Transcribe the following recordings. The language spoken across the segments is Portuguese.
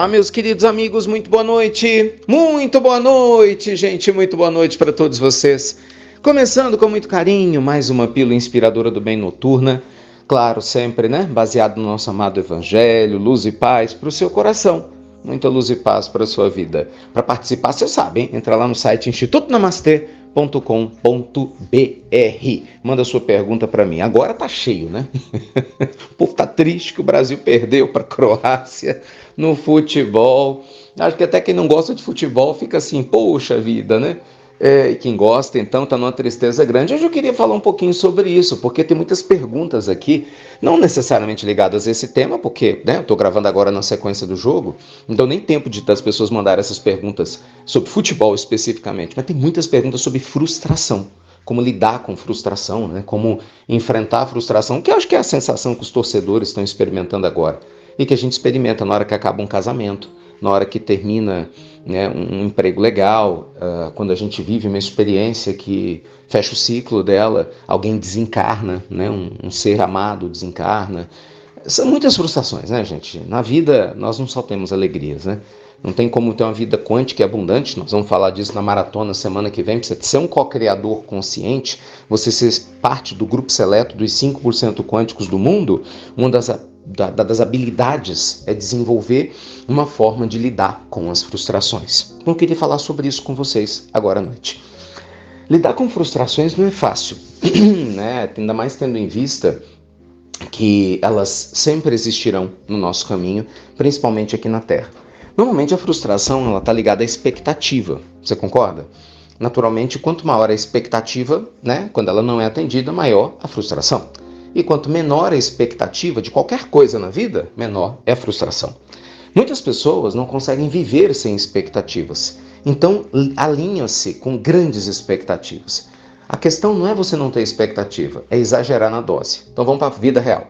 Olá, meus queridos amigos, muito boa noite. Muito boa noite, gente, muito boa noite para todos vocês. Começando com muito carinho, mais uma pílula inspiradora do bem noturna. Claro, sempre, né? Baseado no nosso amado Evangelho, luz e paz para o seu coração. Muita luz e paz para a sua vida. Para participar, vocês sabem, entra lá no site institutonamastê.com.br. Manda sua pergunta para mim. Agora tá cheio, né? O povo tá triste que o Brasil perdeu para a Croácia no futebol. Acho que até quem não gosta de futebol fica assim, poxa vida, né? E quem gosta, então, está numa tristeza grande. Hoje eu queria falar um pouquinho sobre isso, porque tem muitas perguntas aqui, não necessariamente ligadas a esse tema, porque né, eu estou gravando agora na sequência do jogo, então nem tempo das pessoas mandarem essas perguntas sobre futebol especificamente, mas tem muitas perguntas sobre frustração, como lidar com frustração, né, como enfrentar a frustração, que eu acho que é a sensação que os torcedores estão experimentando agora, e que a gente experimenta na hora que acaba um casamento, na hora que termina né, um emprego legal, quando a gente vive uma experiência que fecha o ciclo dela, alguém desencarna, né, um ser amado desencarna. São muitas frustrações, né, gente? Na vida nós não só temos alegrias, né? Não tem como ter uma vida quântica e abundante, nós vamos falar disso na maratona semana que vem, para você ser um co-criador consciente, você ser parte do grupo seleto dos 5% quânticos do mundo, uma das habilidades é desenvolver uma forma de lidar com as frustrações. Então eu queria falar sobre isso com vocês agora à noite. Lidar com frustrações não é fácil, né? Ainda mais tendo em vista que elas sempre existirão no nosso caminho, principalmente aqui na Terra. Normalmente a frustração está ligada à expectativa, você concorda? Naturalmente, quanto maior a expectativa, né, quando ela não é atendida, maior a frustração. E quanto menor a expectativa de qualquer coisa na vida, menor é a frustração. Muitas pessoas não conseguem viver sem expectativas, então alinham-se com grandes expectativas. A questão não é você não ter expectativa, é exagerar na dose. Então vamos para a vida real.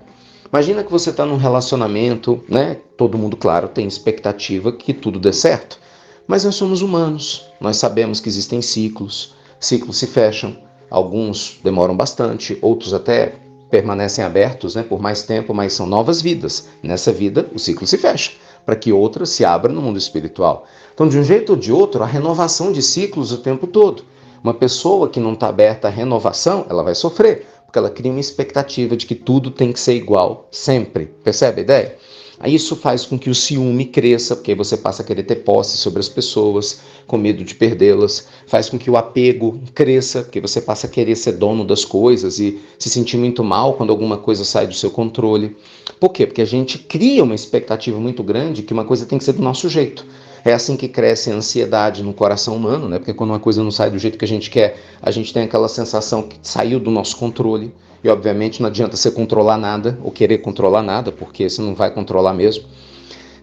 Imagina que você está num relacionamento, né? Todo mundo, claro, tem expectativa que tudo dê certo. Mas nós somos humanos, nós sabemos que existem ciclos se fecham, alguns demoram bastante, outros até permanecem abertos né, por mais tempo, mas são novas vidas. Nessa vida, o ciclo se fecha, para que outra se abra no mundo espiritual. Então, de um jeito ou de outro, a renovação de ciclos o tempo todo. Uma pessoa que não está aberta à renovação, ela vai sofrer, porque ela cria uma expectativa de que tudo tem que ser igual sempre. Percebe a ideia? Aí isso faz com que o ciúme cresça, porque você passa a querer ter posse sobre as pessoas, com medo de perdê-las. Faz com que o apego cresça, porque você passa a querer ser dono das coisas e se sentir muito mal quando alguma coisa sai do seu controle. Por quê? Porque a gente cria uma expectativa muito grande que uma coisa tem que ser do nosso jeito. É assim que cresce a ansiedade no coração humano, né? Porque quando uma coisa não sai do jeito que a gente quer, a gente tem aquela sensação que saiu do nosso controle. E, obviamente, não adianta você controlar nada ou querer controlar nada, porque você não vai controlar mesmo.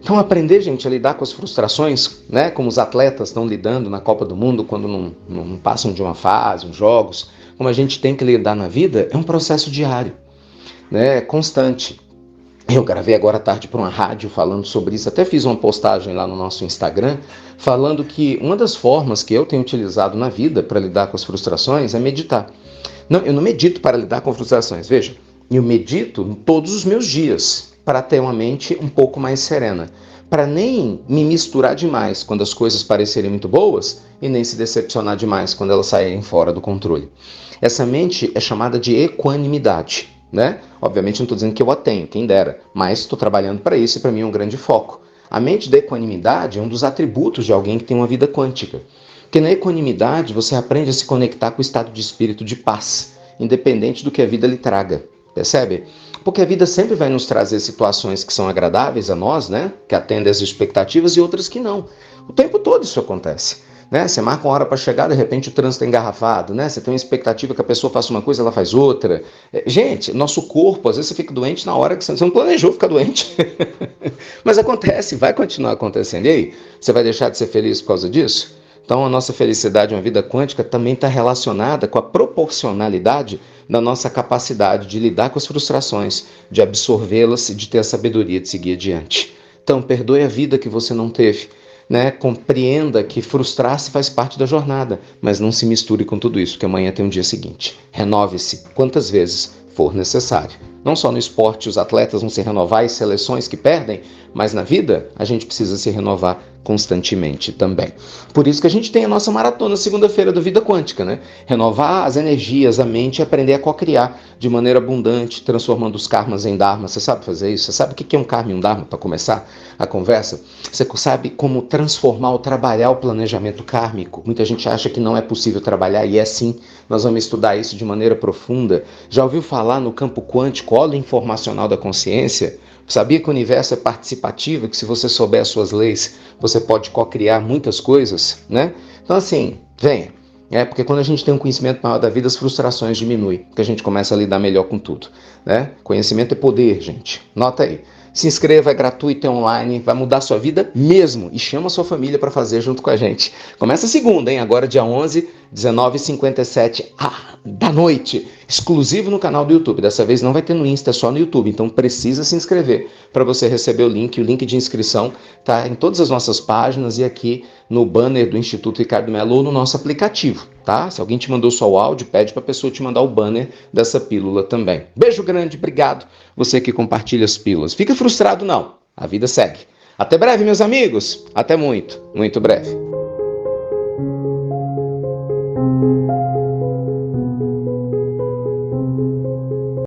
Então, aprender, gente, a lidar com as frustrações, né? Como os atletas estão lidando na Copa do Mundo quando não passam de uma fase, uns jogos, como a gente tem que lidar na vida, é um processo diário, né? Constante. Eu gravei agora à tarde para uma rádio falando sobre isso, até fiz uma postagem lá no nosso Instagram, falando que uma das formas que eu tenho utilizado na vida para lidar com as frustrações é meditar. Não, eu não medito para lidar com frustrações, veja, eu medito todos os meus dias para ter uma mente um pouco mais serena, para nem me misturar demais quando as coisas parecerem muito boas e nem se decepcionar demais quando elas saírem fora do controle. Essa mente é chamada de equanimidade. Né? Obviamente não estou dizendo que eu a tenho, quem dera, mas estou trabalhando para isso e para mim é um grande foco. A mente da equanimidade é um dos atributos de alguém que tem uma vida quântica. Porque na equanimidade você aprende a se conectar com o estado de espírito de paz, independente do que a vida lhe traga, percebe? Porque a vida sempre vai nos trazer situações que são agradáveis a nós, né? Que atendem às expectativas e outras que não. O tempo todo isso acontece. Né? Você marca uma hora para chegar, de repente o trânsito é engarrafado, né? Você tem uma expectativa que a pessoa faça uma coisa, ela faz outra. Gente, nosso corpo, às vezes você fica doente na hora que você não planejou ficar doente. Mas acontece, vai continuar acontecendo. E aí, você vai deixar de ser feliz por causa disso? Então a nossa felicidade, uma vida quântica, também está relacionada com a proporcionalidade da nossa capacidade de lidar com as frustrações, de absorvê-las e de ter a sabedoria de seguir adiante. Então, perdoe a vida que você não teve. Né? Compreenda que frustrar-se faz parte da jornada, mas não se misture com tudo isso, que amanhã tem um dia seguinte. Renove-se quantas vezes for necessário. Não só no esporte os atletas vão se renovar e seleções que perdem, mas na vida a gente precisa se renovar constantemente também. Por isso que a gente tem a nossa maratona segunda-feira do Vida Quântica, né? Renovar as energias, a mente e aprender a co-criar de maneira abundante, transformando os karmas em dharma. Você sabe fazer isso? Você sabe o que é um karma e um dharma para começar a conversa? Você sabe como transformar ou trabalhar o planejamento kármico? Muita gente acha que não é possível trabalhar e é sim. Nós vamos estudar isso de maneira profunda. Já ouviu falar no campo quântico, óleo informacional da consciência? Sabia que o universo é participativo, que se você souber as suas leis, você pode co-criar muitas coisas, né? Então assim, venha. Porque quando a gente tem um conhecimento maior da vida, as frustrações diminuem, porque a gente começa a lidar melhor com tudo, né? Conhecimento é poder, gente. Nota aí. Se inscreva, é gratuito, é online, vai mudar a sua vida mesmo. E chama a sua família para fazer junto com a gente. Começa segunda, hein? Agora dia 11, 19h57 da noite. Exclusivo no canal do YouTube. Dessa vez não vai ter no Insta, é só no YouTube. Então precisa se inscrever para você receber o link. O link de inscrição está em todas as nossas páginas e aqui no banner do Instituto Ricardo Mello ou no nosso aplicativo, tá? Se alguém te mandou só o áudio, pede para a pessoa te mandar o banner dessa pílula também. Beijo grande, obrigado. Você que compartilha as pílulas. Fica frustrado não, a vida segue. Até breve, meus amigos. Até muito, muito breve.